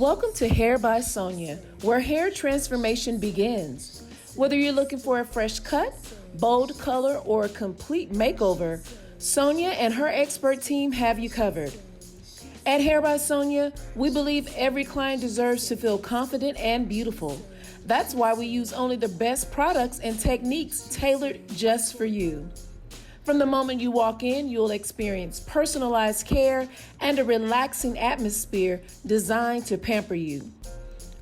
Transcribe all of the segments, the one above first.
Welcome to Hair by Sonia, where hair transformation begins. Whether you're looking for a fresh cut, bold color, or a complete makeover, Sonia and her expert team have you covered. At Hair by Sonia, we believe every client deserves to feel confident and beautiful. That's why we use only the best products and techniques tailored just for you. From the moment you walk in, you'll experience personalized care and a relaxing atmosphere designed to pamper you.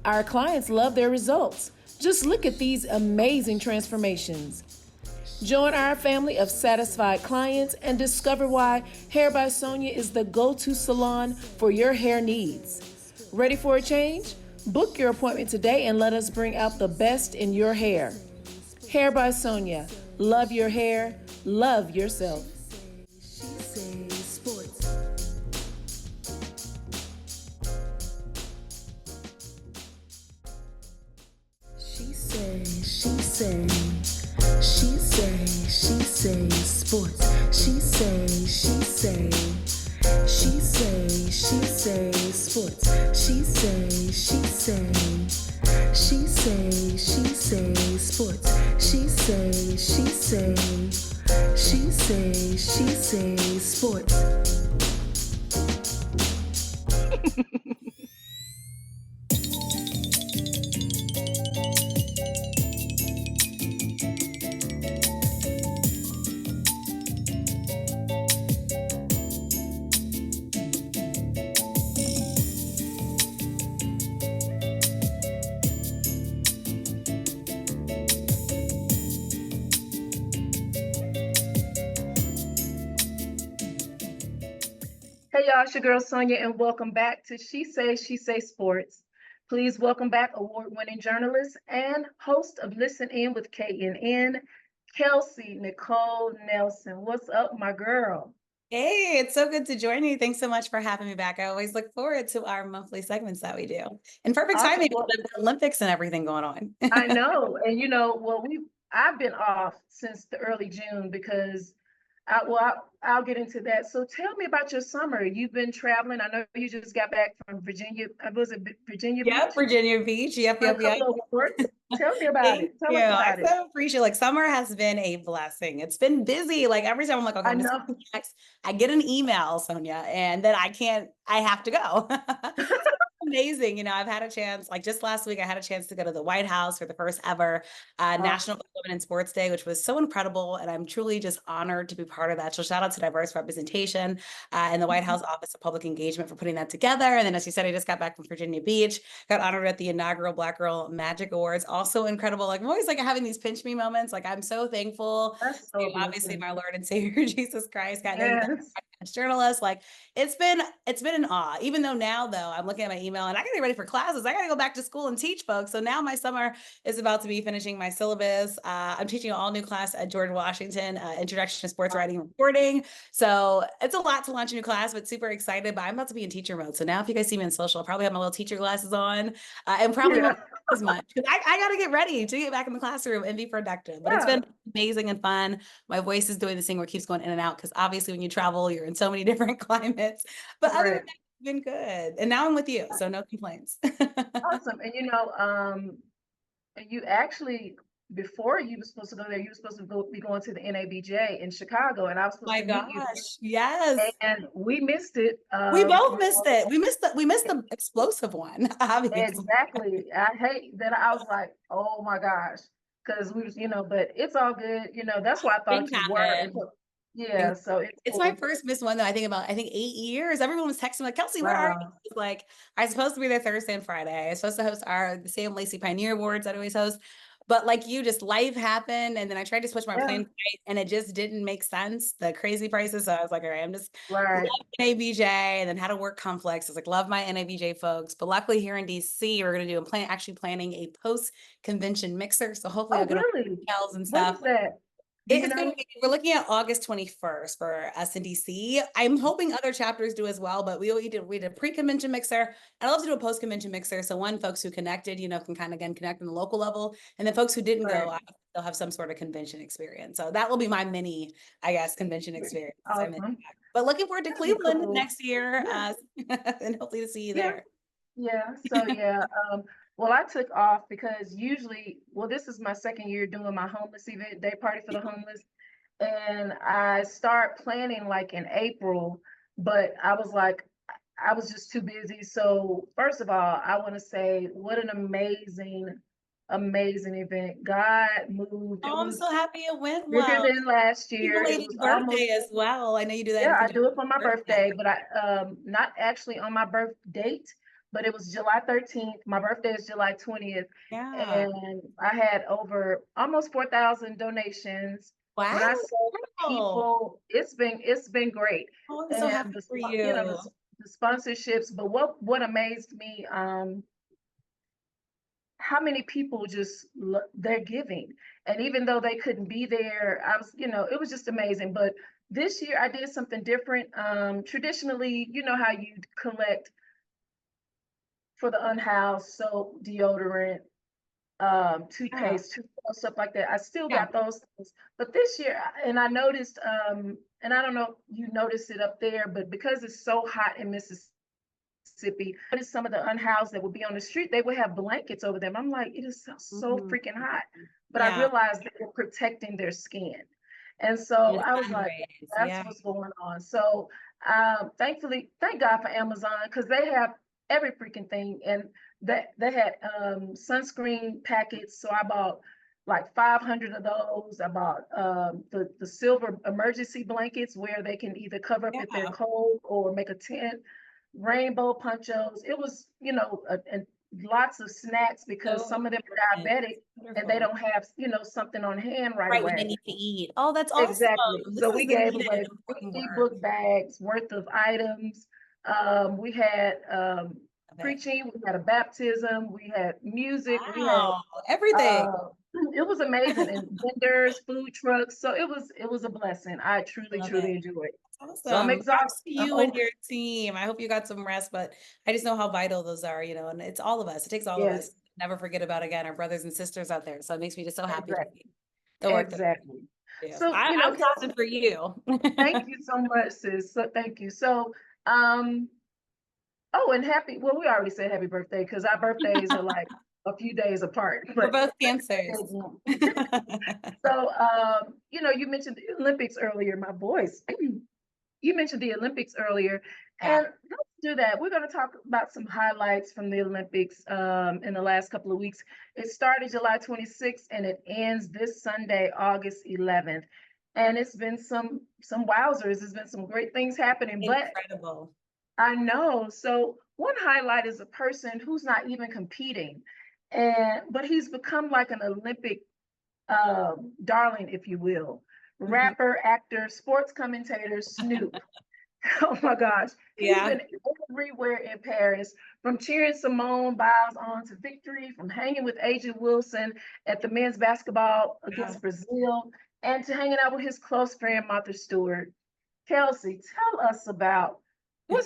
Our clients love their results. Just look at these amazing transformations. Join our family of satisfied clients and discover why Hair by Sonia is the go-to salon for your hair needs. Ready for a change? Book your appointment today and let us bring out the best in your hair. Hair by Sonia. Love your hair. Love yourself. She says sports. She says sports. She say sports. She say sports. She say sports. Hey y'all, it's your girl Sonia, and welcome back to She Say Sports. Please welcome back award-winning journalist and host of Listen In with KNN, Kelsey Nicole Nelson. What's up, my girl? Hey, it's so good to join you. Thanks so much for having me back. I always look forward to our monthly segments that we do. And perfect timing with the Olympics and everything going on. I know, and I've been off since the early June because I'll get into that. So tell me about your summer. You've been traveling. I know you just got back from Virginia. Was it Virginia Beach? Yep, Virginia Beach. Yep. Tell me about it. Tell us about it. I so appreciate like summer has been a blessing. It's been busy. Like every time I'm like, okay, I'm just gonna next. I get an email, Sonia, and then I have to go. Amazing. I've had a chance, like just last week, I had a chance to go to the White House for the first ever National Women in Sports Day, which was so incredible. And I'm truly just honored to be part of that. So shout out to diverse representation and the White House Office of Public Engagement for putting that together. And then, as you said, I just got back from Virginia Beach, got honored at the inaugural Black Girl Magic Awards. Also incredible. Like I'm always like having these pinch me moments. Like I'm so thankful. So obviously my Lord and Savior, Jesus Christ, got journalist. Like it's been an awe, even though now though I'm looking at my email and I gotta get ready for classes. I gotta go back to school and teach folks. So now my summer is about to be finishing my syllabus. I'm teaching an all new class at George Washington, Introduction to Sports Writing and Reporting. So it's a lot to launch a new class, but super excited. But I'm about to be in teacher mode. So now if you guys see me in social, I'll probably have my little teacher glasses on and probably won't as much because I got to get ready to get back in the classroom and be productive. But it's been amazing and fun. My voice is doing this thing where it keeps going in and out because obviously when you travel, you're in so many different climates. But other than that, it's been good. And now I'm with you, so no complaints. Awesome. And you actually, before you were supposed to go there, you were supposed to be going to the NABJ in Chicago, and I was supposed to meet you. Yes. And we missed it. We both missed it. We missed the explosive one. Obviously. Exactly. I hate that. I was like, oh my gosh, because we was, but it's all good. That's why I thought you were. Yeah, so it's my first missed one though. I think 8 years. Everyone was texting like, Kelsey, where are you? It's like I was supposed to be there Thursday and Friday. I was supposed to host the Sam Lacey Pioneer Awards that I always host. But like you, just life happened. And then I tried to switch my plane and it just didn't make sense. The crazy prices. So I was like, all right, I'm just NABJ and then had a work conflicts. I was like, love my NABJ folks. But luckily here in DC, we're going to do actually planning a post-convention mixer. So hopefully I'll get details and stuff. What is that? We're looking at August 21st for us in DC. I'm hoping other chapters do as well, but we did a pre-convention mixer. And I love to do a post-convention mixer. So folks who connected, can kind of connect on the local level. And then folks who didn't go, they'll have some sort of convention experience. So that will be my mini, convention experience. Awesome. But looking forward to Cleveland next year and hopefully to see you there. Yeah. So yeah. Well, I took off because usually, well, this is my second year doing my homeless event, day party for the homeless, and I start planning like in April, but I was like, I was just too busy. So first of all, I want to say what an amazing, amazing event. God moved. It Oh, I'm was so happy it went bigger well. than last Happy year. It belated was almost, birthday as well. I know you do that yeah, in I do conjunction it for with my your birthday. birthday, but I not actually on my birth date, but it was July 13th. My birthday is July 20th, Yeah. and I had over almost 4,000 donations. When I say Wow. people, it's been great. Oh, I'm so And happy for you know, you. the sponsorships, but what amazed me, how many people just they're giving, and even though they couldn't be there, I was, it was just amazing. But this year I did something different. Traditionally, you know how you collect for the unhoused, soap, deodorant, Yeah. toothpaste, toothbrush, stuff like that. I still Yeah. got those things, but this year, and I noticed, and I don't know if you noticed it up there, but because it's so hot in Mississippi, but some of the unhoused that would be on the street, they would have blankets over them. I'm like, it is so Mhm. freaking hot. But I Yeah. realized they were protecting their skin. And From so the I was sun like, rays. that's Yeah. what's going on. So thankfully, thank God for Amazon, because they have every freaking thing. And they had sunscreen packets. So I bought like 500 of those. I bought the silver emergency blankets where they can either cover up if they're Yeah. cold or make a tent, rainbow ponchos. It was, and lots of snacks because So some of them are important. diabetic and they Wonderful. don't have, something on hand right Right when they away. need to eat. Oh, that's awesome. Exactly. This So is we the gave needed away and important 50 work. book bags worth of items. We had Of it. preaching, we had a baptism, we had music, we had Wow. Everything. uh, it was amazing, and vendors, food trucks. So it was a blessing. I truly, Love it. truly enjoyed. So I'm Awesome. exhausted. Props to I'm you and over. your team. I hope you got some rest, but I just know how vital those are, and it's all of us. It takes all of us. Yes, Never forget about, again, our brothers and sisters out there. So it makes me just so happy to exactly. see the work that Exactly. they do. So So, I'm Kelsey, clapping for you. thank you so much, sis. So thank you. So, um, oh, and well, we already said happy birthday because our birthdays are like a few days apart, We're but both happy cancers. birthday again. So, you mentioned the Olympics earlier, my voice. You mentioned the Olympics earlier, Yeah. and let's do that. We're going to talk about some highlights from the Olympics in the last couple of weeks. It started July 26th and it ends this Sunday, August 11th. And it's been some wowzers. There's been some great things happening, but Incredible. I know. So one highlight is a person who's not even competing, and but he's become like an Olympic darling, if you will. Mhm. Rapper, actor, sports commentator, Snoop. Oh my gosh. He's Yeah. been everywhere in Paris, from cheering Simone Biles on to victory, from hanging with Agent Wilson at the men's basketball Wow. against Brazil, and to hanging out with his close friend Martha Stewart. Kelsey, tell us about what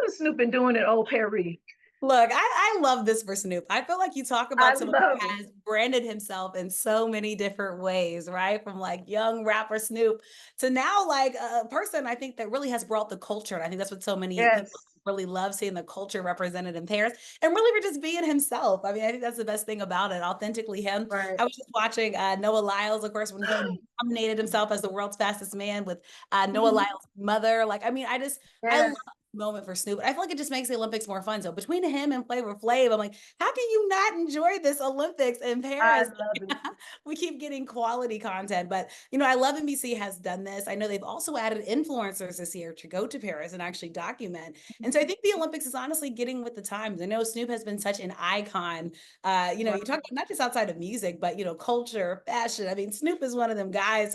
has Snoop been doing in Old Paris? Look, I love this for Snoop. I feel like you talk I about someone love who it. has branded himself in so many different ways, right? From like young rapper Snoop to now like a person I think that really has brought the culture. And I think that's what so many people Yes, really love, seeing the culture represented in Paris and really for just being himself. I mean, I think that's the best thing about it, authentically him. right. I was just watching Noah Lyles, of course, when he nominated himself as the world's fastest man with Noah Mhm. Lyles' mother. Like, I mean, I love Yes, moment for Snoop. I feel like it just makes the Olympics more fun. So between him and Flavor Flav, I'm like, how can you not enjoy this Olympics in I Paris? love it. We keep getting quality content, but I love NBC has done this. I know they've also added influencers this year to go to Paris and actually document. And so I think the Olympics is honestly getting with the times. I know Snoop has been such an icon. You talk about not just outside of music, but culture, fashion. I mean, Snoop is one of them Right.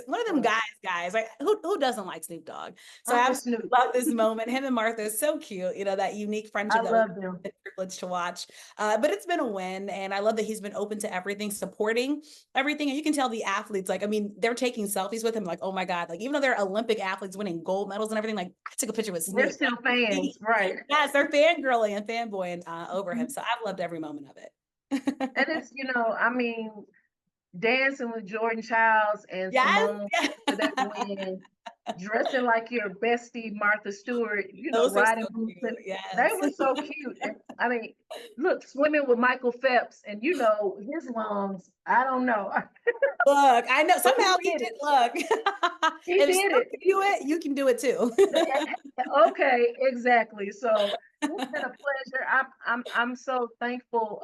guys. Like who doesn't like Snoop Dogg? So I Uncle absolutely Snoop. love this moment. Him and Martha is so cute. That unique I friendship that we've love them. been privileged to watch. But it's been a win, and I love that he's been open to everything, supporting everything. And you can tell the athletes, like, I mean, they're taking selfies with him, like, oh my God, like, even though they're Olympic athletes winning gold medals and everything, like, I took a picture with They're Snoop. still fans, right? Yes, they're fangirling and fanboying over him. So I've loved every moment of And it. it's, I mean, dancing with Jordan Childs and Yes. Simone for that win, dressing like your bestie Martha Stewart, Those are so riding boots. cute. They Yes. were so cute. I mean, look, swimming with Michael Phelps, and you know his lungs. I don't know. Look, I know But somehow he he did did. it. Look, He if did Snoop it. can do it, you can do it too. Okay, exactly. So it's been a pleasure. I'm so thankful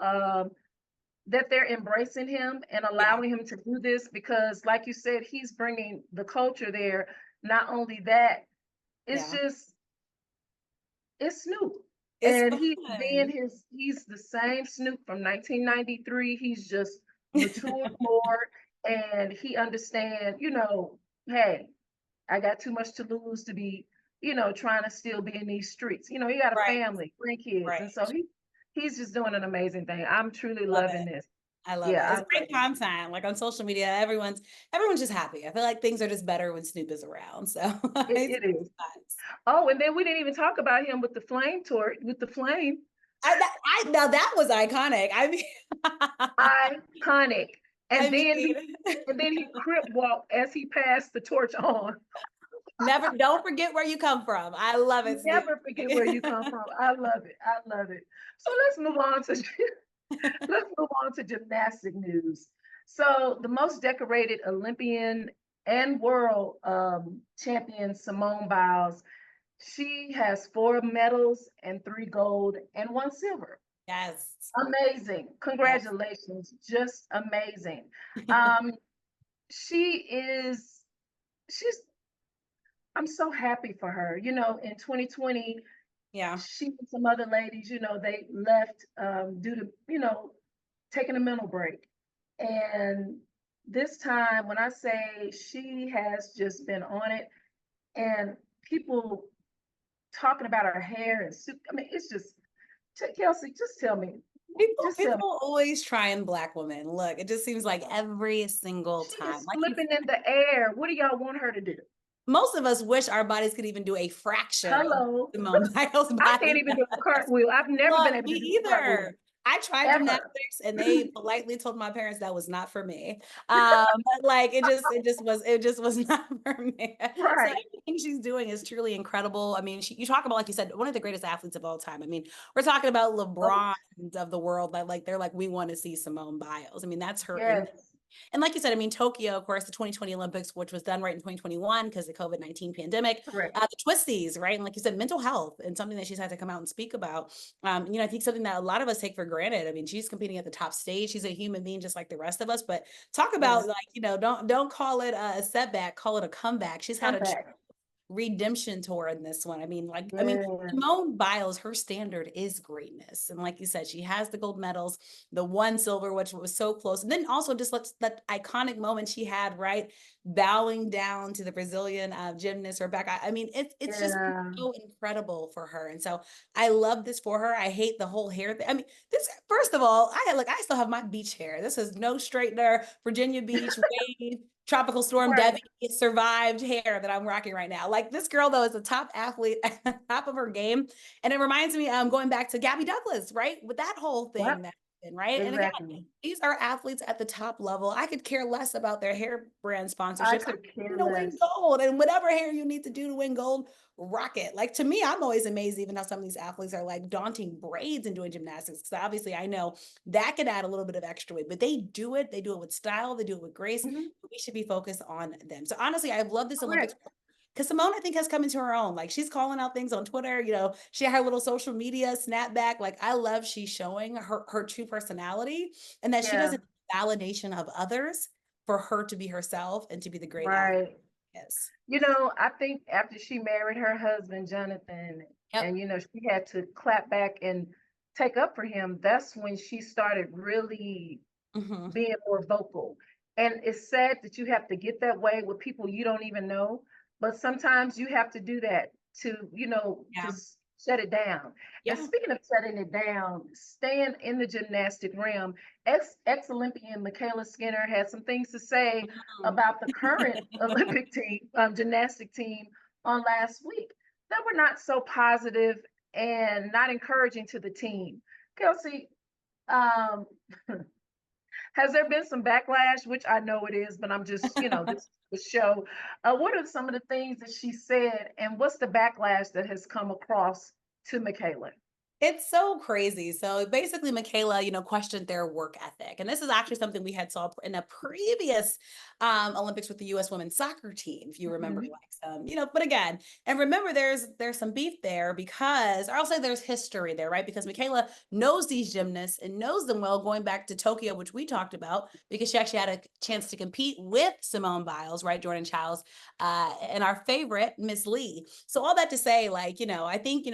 that they're embracing him and Yeah, allowing him to do this because, like you said, he's bringing the culture there. Not only that, it's yeah, just it's Snoop. it's And fun. he's the same Snoop from 1993. He's just matured more and he understands, you know, hey, I got too much to lose to be, you know, trying to still be in these streets. You know, he got a Right, family, grandkids, right. and so he's just doing an amazing thing. I'm truly Love it. loving this. I love Yeah, it. I It's love great it. content. Like on social media, everyone's just happy. I feel like things are just better when Snoop is around. So it's It is. nice. Oh, and then we didn't even talk about him with the flame torch, with the flame. Now that was iconic. I mean, Iconic. I And then mean, he crip walked as he passed the torch on. never don't forget where you come from. I love it, Snoop. Never forget where you come from. I love it. I love it. So let's move on to gymnastic news. So the most decorated Olympian and world champion Simone Biles, she has 4 medals and 3 gold and 1 silver. Yes. Amazing. Yes. Congratulations. Just amazing. Um, she is, she's, I'm so happy for her. You know, in 2020, Yeah. she and some other ladies, you know, they left due to, you know, taking a mental break. And this time, when I say she has just been on it, and people talking about her hair and soup, I mean, it's just, Kelsey, just tell me, just tell me. People always try and black women. Look, it just seems like every single She time. is Like flipping in the air. What do y'all want her to do? most of us wish our bodies could even do a fraction of Hello. Simone Biles' I can't body. even do a cartwheel. I've never been Look, able me to do a cartwheel either. I tried ever. gymnastics and they politely told my parents that was not for me. But like it just was not for me. So Right. everything she's doing is truly incredible. I mean, you talk about, like you said, one of the greatest athletes of all time. I mean, we're talking about Oh, LeBron of the world that like they're like, we want to see Simone Biles. I mean, that's her in. yes. And like you said, I mean, Tokyo, of course, the 2020 Olympics, which was done right in 2021 because of the COVID-19 pandemic, Correct. the twisties, right? And like you said, mental health and something that she's had to come out and speak about. I think something that a lot of us take for granted. I mean, she's competing at the top stage. She's a human being just like the rest of us, but talk Yeah. about like, don't call it a setback, call it a comeback. She's had Come a back. redemption tour in this one. Yeah. Simone Biles, her standard is greatness. And like you said, she has the gold medals, the 1 silver, which was so close. And then also just that iconic moment she had, right? Bowing down to the Brazilian gymnast Rebecca. I mean, it's just Yeah. so incredible for her. And so I love this for her. I hate the whole hair thing. I mean, this, first of all, I still have my beach hair. This is no straightener, Virginia Beach, wave, tropical storm Right. Debbie survived hair that I'm rocking right now. Like this girl though is a top athlete at the top of her game. And it reminds me, going back to Gabby Douglas, right? With that whole thing Yep. that happened, right? And again, Exactly. these are athletes at the top level. I could care less about their hair brand I sponsorships. I could care want to win less. gold, and whatever hair you need to do to win gold, rock it. Like to me, I'm always amazed even how some of these athletes are like daunting braids and doing gymnastics. Because obviously I know that could add a little bit of extra weight, but they do it. They do it with style. They do it with grace. Mhm. We should be focused on them. So honestly, I've loved this Olympics Correct. because Simone, I think, has come into her own. Like she's calling out things on Twitter. She had her little social media snapback. Like I love she's showing her true personality and that she Yeah. doesn't need validation of others for her to be herself and to be the great athlete. Right. Yes. You know, I think after she married her husband, Jonathan, Yep. and, you know, she had to clap back and take up for him, that's when she started really Mm-hmm. being more vocal. And it's sad that you have to get that way with people you don't even know, but sometimes you have to do that to, you know, Yeah. just shut it down. And Yeah. speaking of shutting it down, staying in the gymnastic realm, ex Olympian Michaela Skinner had some things to say Mhm. about the current Olympic team, gymnastic team on last week that were not so positive and not encouraging to the team. Kelsey, um, has there been some backlash, which I know it is, but I'm just, you know, this the show. What are some of the things that she said, and what's the backlash that has come across to Michaela? It's so crazy. So basically, Michaela, questioned their work ethic. And this is actually something we had saw in a previous Olympics with the U.S. women's soccer team, if you remember, Mhm. but again, and remember, there's some beef there because, or I'll say there's history there, right? Because Michaela knows these gymnasts and knows them well, going back to Tokyo, which we talked about, because she actually had a chance to compete with Simone Biles, right? Jordan Childs, and our favorite, Miss Lee. So all that to say, I think,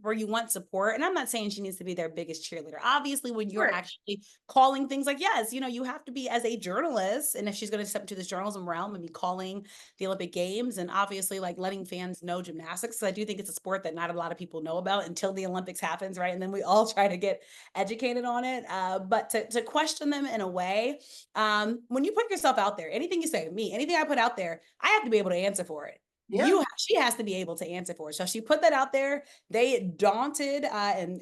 where you want support, and I'm not saying she needs to be their biggest cheerleader. Obviously, when you're Right. actually calling things like, yes, you have to be as a journalist, and if she's going to step into this journalism realm and be calling the Olympic Games, and obviously like letting fans know gymnastics, because I do think it's a sport that not a lot of people know about until the Olympics happens, right? And then we all try to get educated on it. But to question them in a way, when you put yourself out there, anything you say, me, anything I put out there, I have to be able to answer for it. Yeah. She has to be able to answer for it. So she put that out there. They daunted and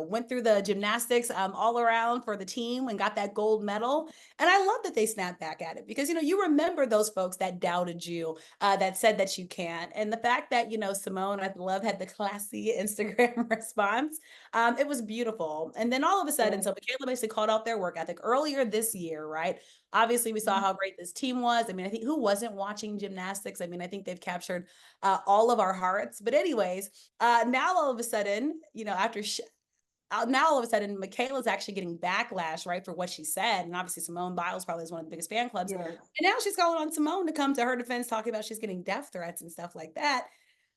went through the gymnastics all around for the team and got that gold medal. And I love that they snapped back at it because you remember those folks that doubted you, that said that you can't. And the fact that Simone, I love, had the classy Instagram response. It was beautiful. And then all of a sudden, so Michaela basically called out their work ethic earlier this year, right? Obviously, we saw how great this team was. I mean, I think who wasn't watching gymnastics? I mean, I think they've captured all of our hearts. But anyways, now all of a sudden, now all of a sudden, Michaela's actually getting backlash, right, for what she said. And obviously, Simone Biles probably is one of the biggest fan clubs. Yes. And now she's calling on Simone to come to her defense, talking about she's getting death threats and stuff like that.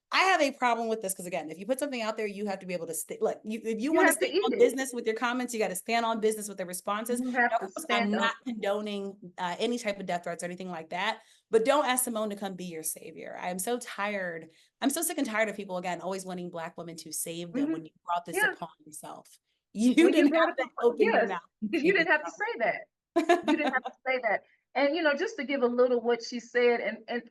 I have a problem with this because, again, if you put something out there, you have to be able to look. If you want to have to stay eat on it. business with your comments, you got to stand on business with the responses. You have Now, to of course, stand I'm up. not condoning any type of death threats or anything like that, but don't ask Simone to come be your savior. I am so tired. I'm so sick and tired of people, again, always wanting Black women to save them when you brought this Yeah. upon yourself. You When you didn't brought have it to up, open your yes, mouth. you didn't have to say that. You didn't have to say that. And just to give a little what she said, and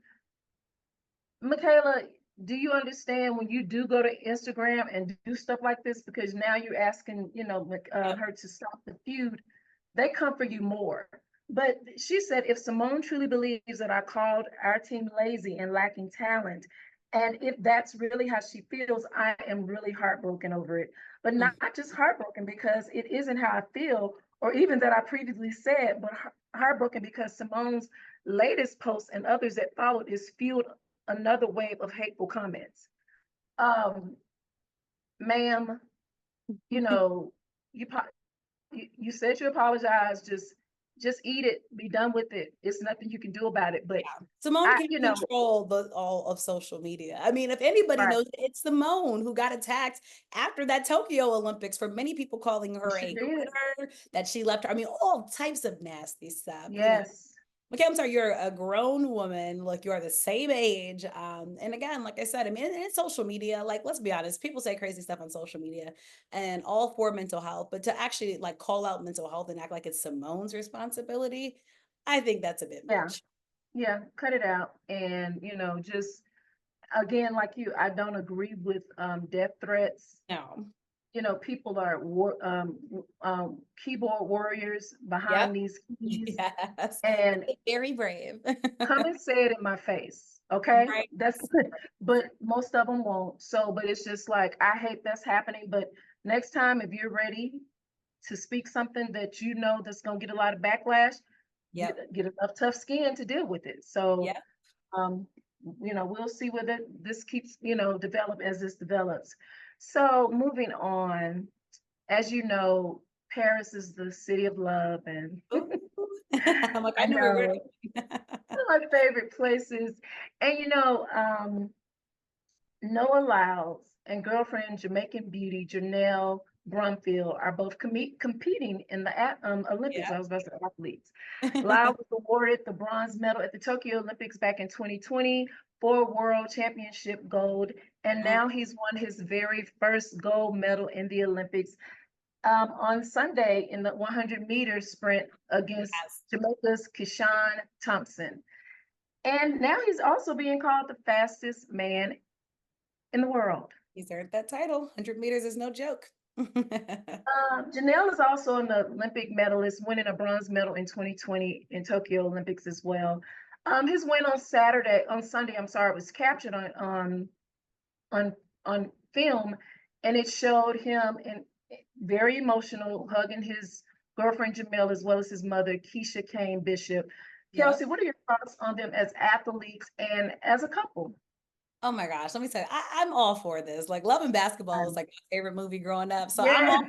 Michaela, do you understand when you do go to Instagram and do stuff like this, because now you're asking, Yep. her to stop the feud, they come for you more. But she said, if Simone truly believes that I called our team lazy and lacking talent, and if that's really how she feels, I am really heartbroken over it. But not just heartbroken because it isn't how I feel, or even that I previously said, but heartbroken because Simone's latest post and others that followed is fueled another wave of hateful comments. Um, Ma'am, you know, you you said you apologize. Just eat it. Be done with it. It's nothing you can do about it. But Simone I, can control all of social media. I mean, if anybody right, knows, it's Simone who got attacked after that Tokyo Olympics for many people calling her she a did. quitter, that she left her. I mean, all types of nasty stuff. Yes. Okay, I'm sorry, you're a grown woman. Like, you are the same age. And again, like I said, I mean, it's social media. Like, let's be honest, people say crazy stuff on social media and all for mental health, but to actually like call out mental health and act like it's Simone's responsibility, I think that's a bit Yeah. much. Yeah. Cut it out. And just again, like you, I don't agree with death threats. No. People are keyboard warriors Yep. behind these keys, Yes. and Very brave. come and say it in my face. Okay, Right. that's good. But most of them won't. So, but it's just like, I hate that's happening. But next time, if you're ready to speak something that that's going to get a lot of backlash, Yep. get enough tough skin to deal with it. So, Yep. um, we'll see whether this keeps, develop as this develops. So moving on, as you know, Paris is the city of love, and Ooh. I'm like, I I know where we're know going. one of my favorite places. And Noah Lyles and girlfriend Jamaican beauty Jurnelle Bromfield are both competing in the Olympics. I was about to say athletes. Lyles was awarded the bronze medal at the Tokyo Olympics back in 2020 for World Championship gold, and now he's won his very first gold medal in the Olympics on Sunday in the 100 meter sprint against Yes. Jamaica's Keyshawn Thompson. And now he's also being called the fastest man in the world. He's earned that title. 100 meters is no joke. Jurnelle is also an Olympic medalist, winning a bronze medal in 2020 in Tokyo Olympics as well. His win on Sunday, I'm sorry, was captured on film, and it showed him and very emotional, hugging his girlfriend Jurnelle as well as his mother, Keisha Kane Bishop. Yep. Kelsey, what are your thoughts on them as athletes and as a couple? Oh my gosh, let me tell you, I'm all for this. Like Love and Basketball is Um, like my favorite movie growing up. So yeah,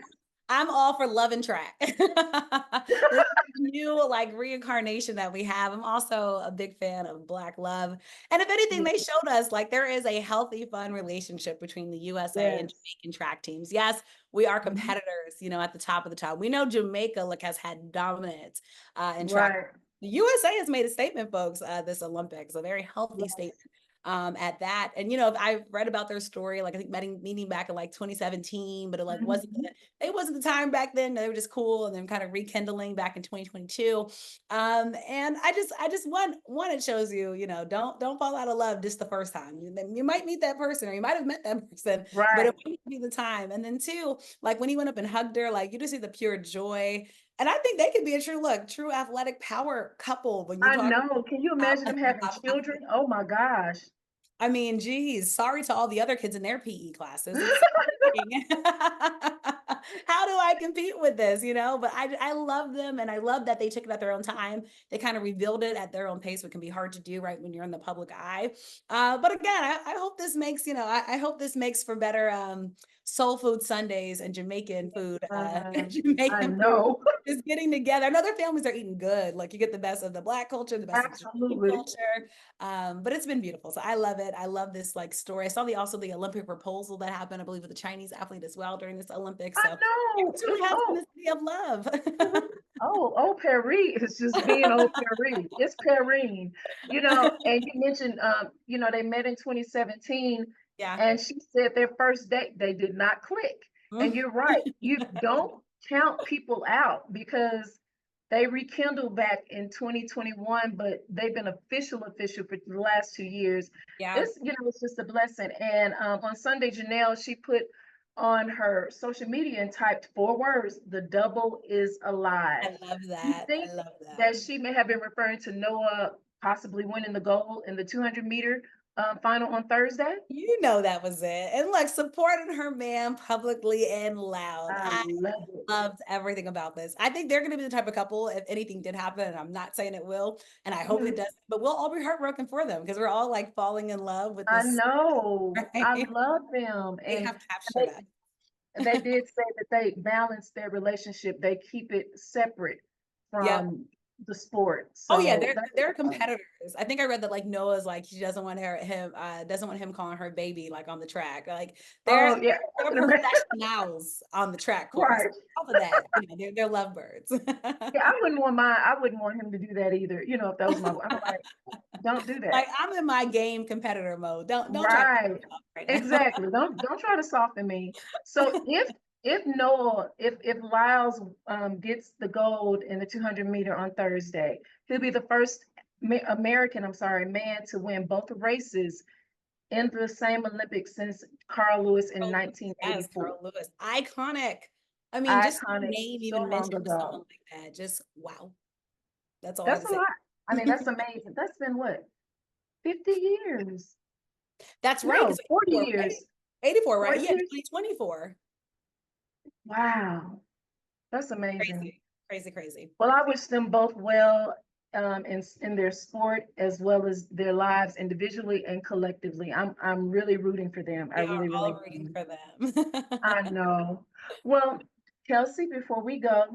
I'm all for Love and Track. This new like reincarnation that we have. I'm also a big fan of Black love. And if anything, they showed us like there is a healthy, fun relationship between the USA and yes. Jamaican track teams. Yes, we are Mhm. competitors, you know, at the top of the top. We know Jamaica like has had dominance in track. Right. The USA has made a statement, folks, this Olympics, a very healthy statement Yes. at that. And you know, I've read about their story, like I think meeting back in like 2017, but it like Mhm. it wasn't the time back then. They were just cool, and then kind of rekindling back in 2022. And I just one it shows you, you know, don't fall out of love just the first time. You might meet that person, or you might have met that person, but it Right. might be the time. And then two, like when he went up and hugged her, like you just see the pure joy. And I think they could be a true athletic power couple when you I talk know. Can you imagine them having about children? Oh my gosh. I mean, geez, sorry to all the other kids in their PE classes. It's how do I compete with this? You know, but I love them, and I love that they took it at their own time. They kind of revealed it at their own pace, which can be hard to do right when you're in the public eye. But again, I hope this makes, you know, I hope this makes for better soul food Sundays and Jamaican food. I Jamaican food know. is getting together. And other families are eating good. Like you get the best of the Black culture, the best of the Jamaican Absolutely. culture. But it's been beautiful. So I love it. I love this like story. I saw also the Olympic proposal that happened, I believe, with a Chinese athlete as well during this Olympics. I So know. it truly It's has been the city of love. mhm. Oh, Paris is just being old Paris. It's Perrine, and you mentioned, they met in 2017, Yeah. and she said their first date, they did not click. And Mm. you're right. You don't count people out because they rekindled back in 2021, but they've been official for the last 2 years. Yeah. It's just a blessing. And on Sunday, Jurnelle, she put on her social media and typed 4 words: the double is alive. I love Do you that. think I love that. that she may have been referring to Noah possibly winning the gold in the 200-meter final on Thursday? You know that was it. And like supporting her man publicly and loud. I I love it. loved everything about this. I think they're going to be the type of couple, if anything did happen, and I'm not saying it will, and I hope it Mhm. does, but we'll all be heartbroken for them because we're all like falling in love with I this, know. I right? love them. They And have captured they, us. they did say that they balance their relationship. They keep it separate Yep. from the sport. Oh yeah, So that's they're competitors. I think I read that like Noah's like she doesn't want doesn't want him calling her baby like on the track. Like they're oh yeah, I they're can imagine. professionals on the track course. Right. Off of that, you know, they're lovebirds. Yeah, I wouldn't want him to do that either. If that was I'm like, don't do that. Like I'm in my game competitor mode. Don't try to pick Right. me up right now. Exactly. Don't try to soften me. So if Lyles gets the gold in the 200-meter on Thursday, he'll be the first American, I'm sorry, man to win both races in the same Olympics since Carl Lewis in Oh, yes, 1984. Carl Lewis. Iconic. I mean, just the Iconic, name so even long mentioned someone ago. like that. Just wow. That's all I have That's to a say. lot. I mean, that's amazing. That's been what, 50 years? That's right, No, because 40 84, right? years. 84, right? 40 Yeah, years? 2024. Wow. That's amazing. Crazy, crazy, crazy. Well, I wish them both well in their sport as well as their lives individually and collectively. I'm really rooting for them. I We are really, really all rooting am. for them. I know. Well, Kelsey, before we go,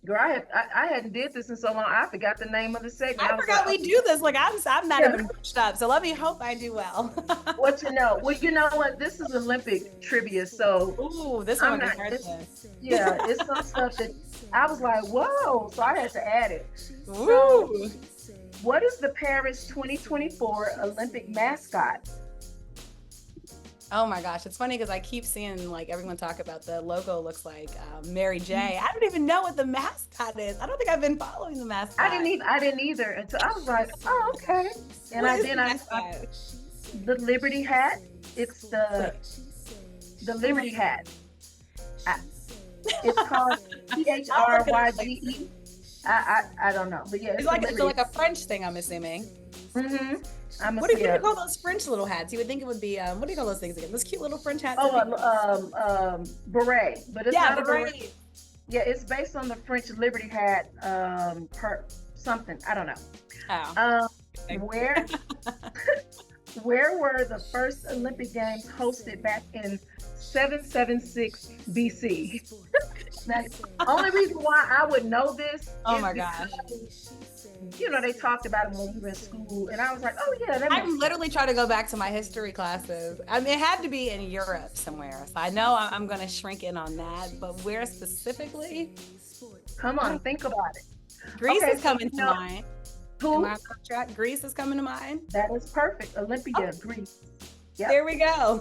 girl, I hadn't did this in so long. I forgot the name of the segment. I I was like, forgot we do this. Like I'm not yeah. even coached up. So let me hope I do well. What you know? Well, you know what? This is Olympic trivia, so Ooh, this I'm one not. can hurt It's, this. yeah, it's some stuff that I was like, whoa! So I had to add it. So, Ooh. what is the Paris 2024 Olympic mascot? Oh my gosh, it's funny because I keep seeing like everyone talk about the logo looks like Mary J. I don't even know what the mascot is. I don't think I've been following the mascot. I didn't either until I was like, oh, okay. And What is then the I mascot? the Liberty hat. It's the Liberty hat. It's called PHRYGE. I don't know, but yeah, It's like a French thing, I'm assuming. What do you call those French little hats? You would think it would be, what do you call those things again? Those cute little French hats? Beret, but it's not a beret. Beret. Yeah, it's based on the French Liberty hat, something, I don't know. Where were the first Olympic Games hosted back in 776 BC? Now, only reason why I would know this oh my gosh. You know, they talked about it when we were in school, and I was like, oh yeah, I'm literally trying to go back to my history classes. I mean, it had to be in Europe somewhere. So I know I'm going to shrink in on that, but where specifically? Come on, think about it. Greece is coming to mind. Who? Greece is coming to mind. That is perfect. Olympia, Greece. Yep. There we go.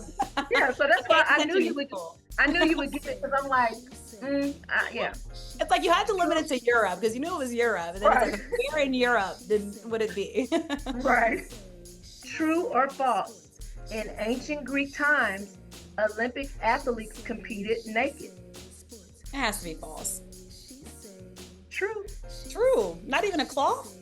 Yeah, so that's why I knew you would. I knew you would get it because I'm like, yeah. It's like you had to limit it to Europe because you knew it was Europe, and then it's like, where in Europe would it be? Right. True or false? In ancient Greek times, Olympic athletes competed naked. It has to be false. True. True. Not even a cloth?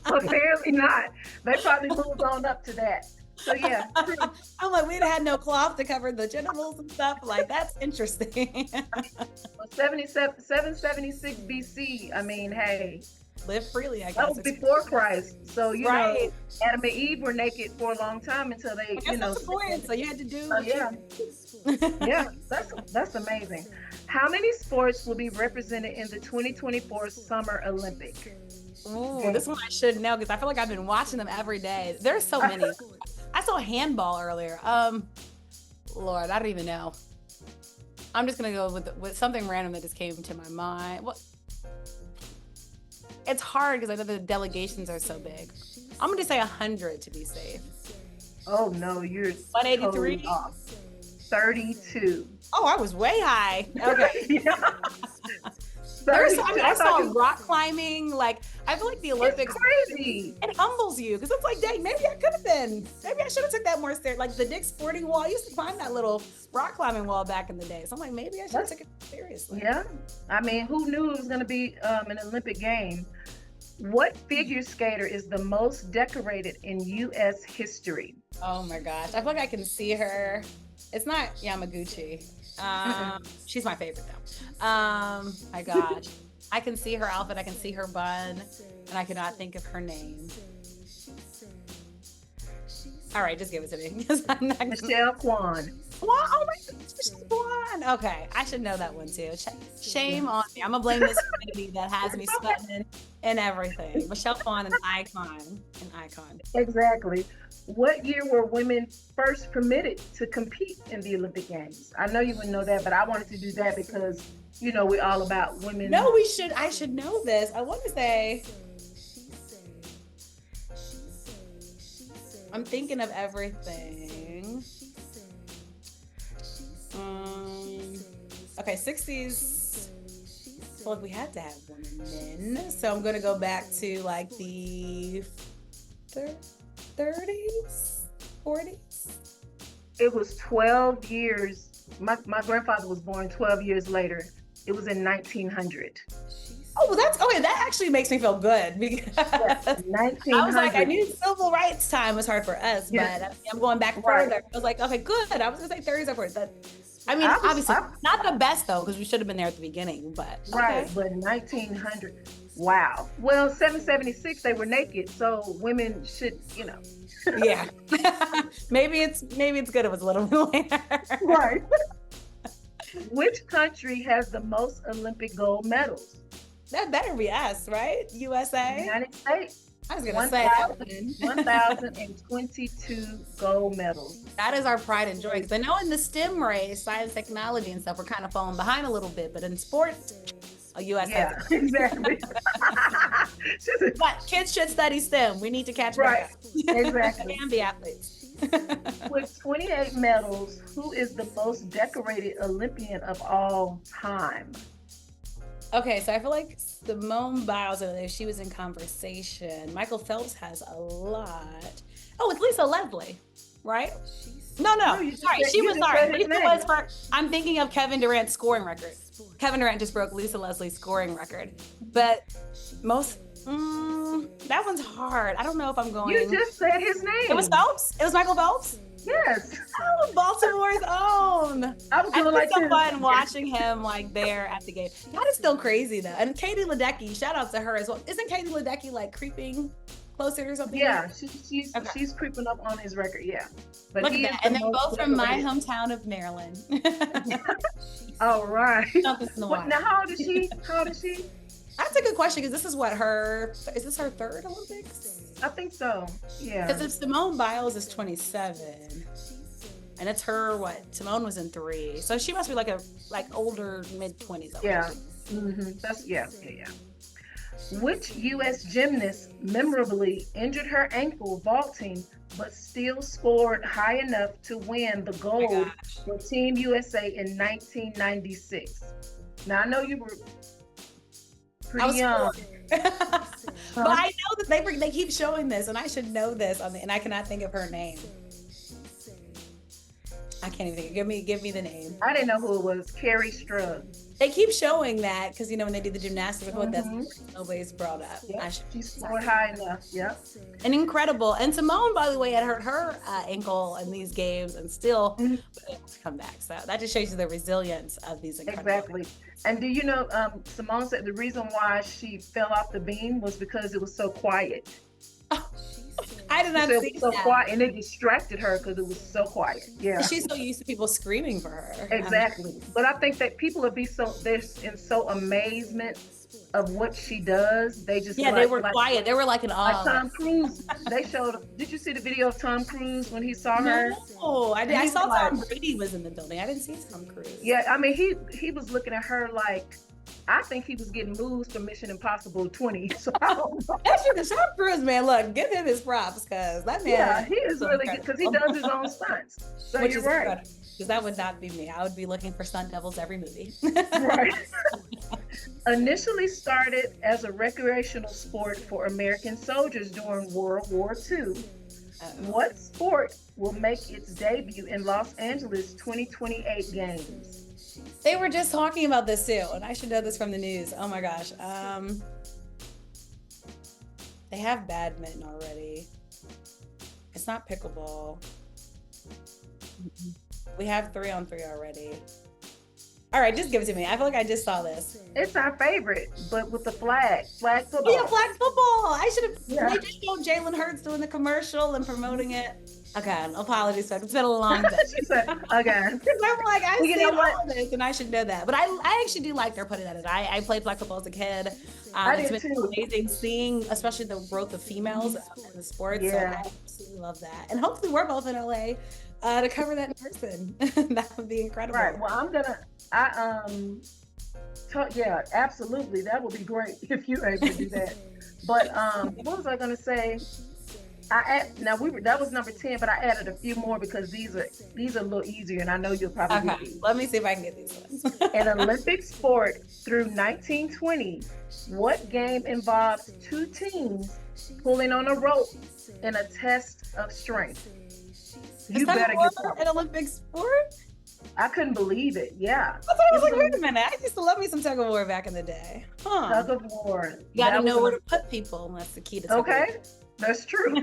Apparently not. They probably moved on up to that. So yeah. True. I'm like, we'd had no cloth to cover the genitals and stuff. Like, that's interesting. Well, 776 BC, I mean, hey. Live freely, I guess. That was before Christ. So, you know, Adam and Eve were naked for a long time until they, that's the point. So you had to do. Yeah. Yeah, that's amazing. How many sports will be represented in the 2024 Summer Olympic? Ooh, this one I should know because I feel like I've been watching them every day. There's so many. I saw handball earlier. Lord, I don't even know. I'm just gonna go with something random that just came to my mind. Well, it's hard because I know the delegations are so big. I'm gonna just say 100 to be safe. Oh no, you're 183 totally off. 32. Oh, I was way high. Okay. Yeah. I saw rock climbing. Like, I feel like the Olympics, it's crazy. It humbles you because it's like, dang, maybe I could have been. Maybe I should have took that more serious. Like the Dick's Sporting Wall, I used to climb that little rock climbing wall back in the day. So I'm like, maybe I should have taken it seriously. Yeah. I mean, who knew it was going to be an Olympic game? What figure skater is the most decorated in U.S. history? Oh my gosh. I feel like I can see her. It's not Yamaguchi. She's my favorite though. My gosh. I can see her outfit, I can see her bun, and I cannot think of her name. All right, just give it to me. I'm not Michelle Kwan. Oh my gosh, Michelle Kwan. Okay, I should know that one too. Shame on me. I'm gonna blame this community that has me sweating and everything. Michelle Kwan, an icon. Exactly. What year were women first permitted to compete in the Olympic Games? I know you wouldn't know that, but I wanted to do that because, you know, we're all about women. No, I should know this. I want to say, I'm thinking of everything. Okay, 60s. Well, we had to have women. So I'm going to go back to like the 30s, 40s. It was 12 years. My grandfather was born 12 years later. It was in 1900. Oh, well, that actually makes me feel good because 1900. I was like, I knew civil rights time was hard for us, but I'm going back further. I was like, okay, good. I was gonna say 30s or 40s. I mean, obviously not the best though, because we should have been there at the beginning, but right. But 1900, wow. Well, 776 they were naked, so women should, you know. Yeah. maybe it's good it was a little bit later. Right. Which country has the most Olympic gold medals? That better be us, right? USA? United States. I was going to say 1,022 gold medals. That is our pride and joy. Because I know in the STEM race, science, technology, and stuff, we're kind of falling behind a little bit. But in sports, US has it. Exactly. But kids should study STEM. We need to catch back. Exactly. And be athletes. With 28 medals, who is the most decorated Olympian of all time? Okay, so I feel like Simone Biles, if she was in conversation, Michael Phelps has a lot. Oh, it's Lisa Leslie, right? No, sorry, she was sorry. Lisa was for, I'm thinking of Kevin Durant's scoring record. Kevin Durant just broke Lisa Leslie's scoring record. But most That one's hard. I don't know if I'm going. You just said his name. It was Phelps? It was Michael Phelps? Yes. Oh, Baltimore's own. I was doing like so fun watching him like there at the game. That is still crazy though. And Katie Ledecky, shout out to her as well. Isn't Katie Ledecky like creeping closer or something? Yeah, she's creeping up on his record. Yeah. But look at that. And they're both from my hometown of Maryland. All right. Now how old is she? How old is she? That's a good question because this is what is this her third Olympics? I think so. Yeah. Because if Simone Biles is 27, and it's her Simone was in 3, so she must be like older mid-20s. Yeah. That's yeah. Which U.S. gymnast memorably injured her ankle vaulting, but still scored high enough to win the gold for Team USA in 1996? Now I know you were pretty young. But I know that they keep showing this, and I should know this and I cannot think of her name. I can't even think. Give me the name. I didn't know who it was. Carrie Strug. They keep showing that because when they do the gymnastics, that's nobody's brought up. Yep. She scored high enough. Yep. And incredible. And Simone, by the way, had hurt her ankle in these games and still able to come back. So that just shows you the resilience of these. Exactly. And do you know, Simone said the reason why she fell off the beam was because it was so quiet. I did not see it was so quiet, and it distracted her because it was so quiet. Yeah, she's so used to people screaming for her. Exactly, but I think that people would be they're in so amazement of what she does. They just they were quiet. They were like in awe. Like Tom Cruise. They showed. Did you see the video of Tom Cruise when he saw her? No, I did. I saw Tom Brady was in the building. I didn't see Tom Cruise. Yeah, I mean he was looking at her like. I think he was getting moves from Mission Impossible 20. So I don't know. That's true. Tom Cruise, man, look, give him his props because that man. Yeah, he is really good because he does his own stunts. So Which you're is right. Because that would not be me. I would be looking for stunt doubles every movie. Right. Initially started as a recreational sport for American soldiers during World War II. What sport will make its debut in Los Angeles 2028 games? They were just talking about this too, and I should know this from the news. Oh my gosh. They have badminton already. It's not pickleball. We have 3-on-3 already. All right, just give it to me. I feel like I just saw this. It's our favorite, but with the flag football. Yeah, flag football. I should have. Yeah. They just showed Jalen Hurts doing the commercial and promoting it. Okay, apologies, folks. It's been a long day. She said, okay. Because I'm like, I see all of this, and I should know that. But I actually do like they're putting that in. I played flag football as a kid. It's been amazing seeing, especially the growth of females in the sports. Yeah. So I absolutely love that. And hopefully we're both in LA to cover that in person. That would be incredible. Right. Well, yeah, absolutely. That would be great if you're able to do that. But what was I going to say? That was number 10, but I added a few more because these are a little easier, and I know you'll probably get these. Let me see if I can get these ones. An Olympic sport through 1920, what game involves 2 teams pulling on a rope in a test of strength? You better get an Olympic sport. I couldn't believe it. Yeah. I thought I was like, wait a minute. I used to love me some tug of war back in the day. Tug of war. You got to know where to put people. That's the key to tug of war. That's true.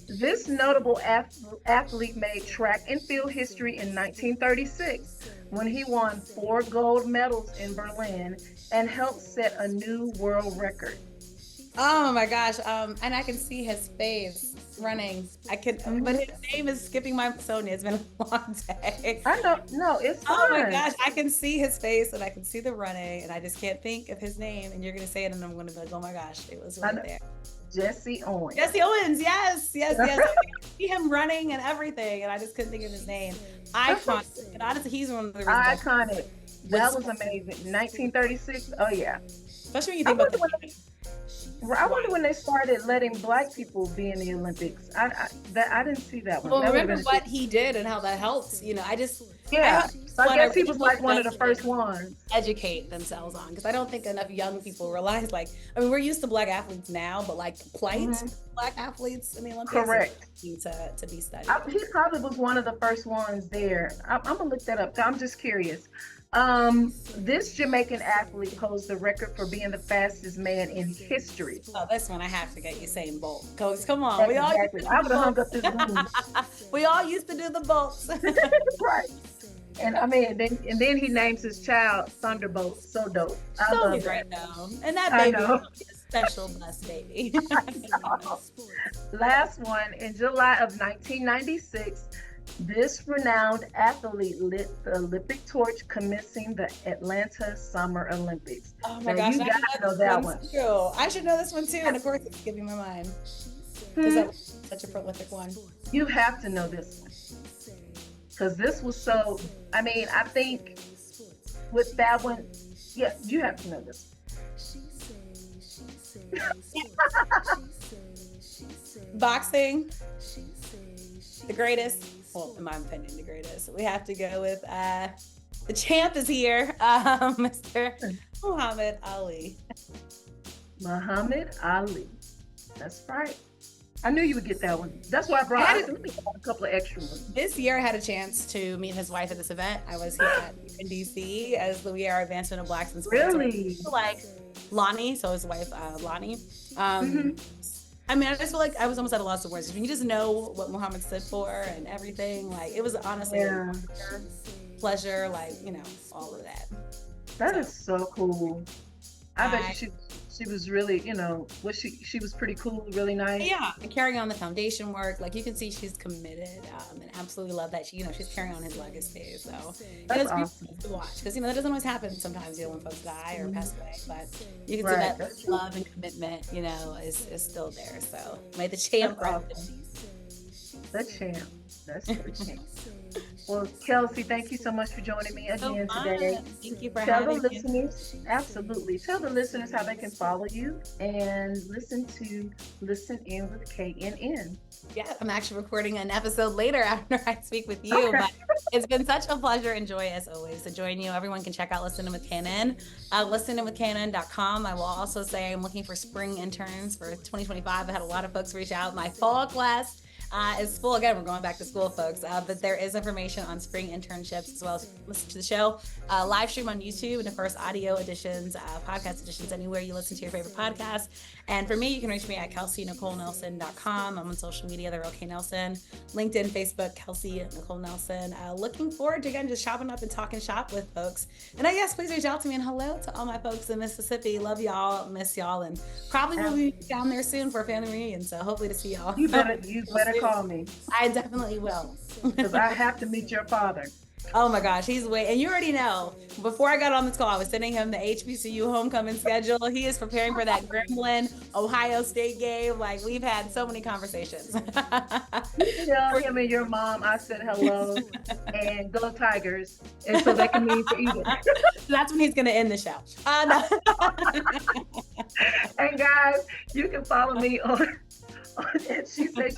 This notable athlete made track and field history in 1936 when he won 4 gold medals in Berlin and helped set a new world record. Oh my gosh. And I can see his face running. But his name is skipping my Sonia. It's been a long day. I don't know. It's fine. Oh my gosh. I can see his face and I can see the running and I just can't think of his name. And you're going to say it and I'm going to be like, oh my gosh, it was right there. Jesse Owens. Jesse Owens, yes. I can see him running and everything, and I just couldn't think of his name. Iconic. And honestly, he's one of the reasons. Iconic. That was amazing. 1936. Oh yeah. Especially when you think about I wonder when they started letting Black people be in the Olympics. I didn't see that one. Well, remember what he did and how that helps. I guess he was like one of the first ones. Educate themselves on, because I don't think enough young people realize, we're used to Black athletes now, but plight Black athletes in the Olympics. Correct. To be studied. He probably was one of the first ones there. I'm gonna look that up. I'm just curious. This Jamaican athlete holds the record for being the fastest man in history. Oh, this one I have to get Usain Bolt. Cause come on, we all Exactly. I would have hung up this room. we all used to do the bolts. Right. And I mean, then he names his child Thunderbolt. So dope. I So love great that. though. And that baby is a special blessed baby. Last one, in July of 1996, this renowned athlete lit the Olympic torch commencing the Atlanta Summer Olympics. Oh my Now, gosh, you I gotta know that one. too. I should know this one too, and of course it's skipping my mind because that was such a prolific one. You have to know this one because this was so. I mean, I think with that one, yeah, you have to know this. Boxing, the greatest. Well, in my opinion, the greatest. We have to go with the champ is here, Mr. Muhammad Ali. Muhammad Ali. That's right. I knew you would get that one. That's why I brought a couple of extra ones. This year I had a chance to meet his wife at this event. I was here in DC as the We Are Advancement of Blacks in Sports. Really? Like Lonnie, so his wife, Lonnie. I mean, I just feel like I was almost at a loss of words. You just know what Muhammad stood for and everything. Like, it was honestly a pleasure, like, you know, all of that. That is so cool. I bet she was really, you know, she was pretty cool, really nice. Yeah, and carrying on the foundation work, like you can see she's committed, and absolutely love that she's carrying on his legacy. So that's it's awesome to watch because that doesn't always happen sometimes, when folks die or pass away, but you can see that love and commitment, is still there. So may the champ rest in peace. The champ. That's the champ. Well, Kelsey, thank you so much for joining me again today. Thank you for having me. Tell the listeners, absolutely. Tell the listeners how they can follow you and listen to Listen In with KNN. Yeah, I'm actually recording an episode later after I speak with you, but it's been such a pleasure and joy as always to join you. Everyone can check out Listen In With KNN, listeninwithknn.com. I will also say I'm looking for spring interns for 2025. I had a lot of folks reach out. My fall class is full. Again, we're going back to school, folks, but there is information on spring internships as well as listen to the show. Live stream on YouTube and of course audio editions, podcast editions, anywhere you listen to your favorite podcast. And for me, you can reach me at KelseyNicoleNelson.com. I'm on social media, The Real K Nelson, LinkedIn, Facebook, Kelsey Nicole Nelson. Looking forward to, again, just chopping up and talking shop with folks. And yes, please reach out to me, and hello to all my folks in Mississippi. Love y'all, miss y'all, and probably will be down there soon for a family reunion. So hopefully to see y'all. You better call me. I definitely will. Because I have to meet your father. Oh my gosh, he's waiting. And you already know, before I got on this call, I was sending him the HBCU homecoming schedule. He is preparing for that Gremlin Ohio State game. Like, we've had so many conversations. Tell him and your mom I said hello and go Tigers. And so they can leave for either. That's when he's going to end the show. And guys, you can follow me on She Says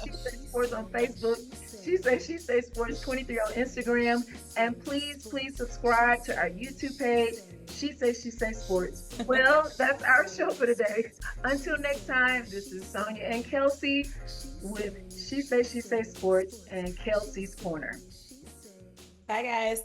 Sports on Facebook. She Says Sports 23 on Instagram. And please subscribe to our YouTube page, She Says Sports. Well, that's our show for today. Until next time, this is Sonia and Kelsey with She Says Sports and Kelsey's Corner. Bye, guys.